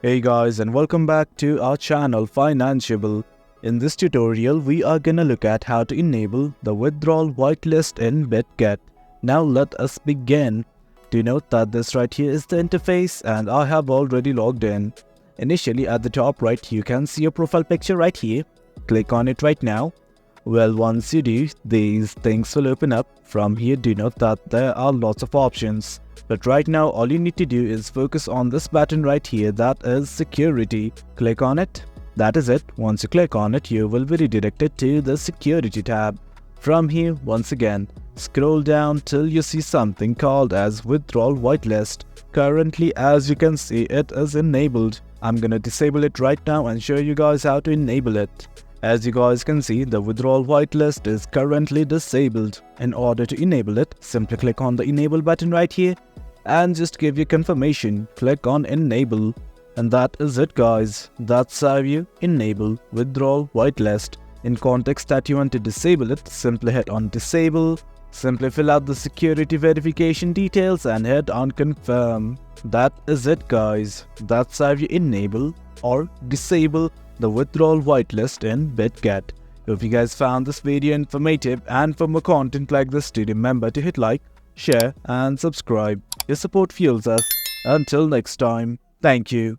Hey guys, and welcome back to our channel Financeable. In this tutorial, we are gonna look at how to enable the withdrawal whitelist in Bitget. Now let us begin. Do note that this right here is the interface and I have already logged in. Initially at the top right, you can see a profile picture right here. Click on it right now. Well, once you do, these things will open up. From here, do note that there are lots of options. But right now, all you need to do is focus on this button right here, that is security. Click on it. That is it. Once you click on it, you will be redirected to the security tab. From here, once again, scroll down till you see something called as withdrawal whitelist. Currently, as you can see, it is enabled. I'm gonna disable it right now and show you guys how to enable it. As you guys can see, the withdrawal whitelist is currently disabled. In order to enable it, simply click on the enable button right here and just give your confirmation. Click on enable. And that is it guys. That's how you enable withdrawal whitelist. In context that you want to disable it, simply hit on disable. Simply fill out the security verification details and hit on confirm. That is it guys. That's how you enable or disable the withdrawal whitelist in Bitget. If you guys found this video informative and for more content like this, do remember to hit like, share and subscribe. Your support fuels us. Until next time, thank you.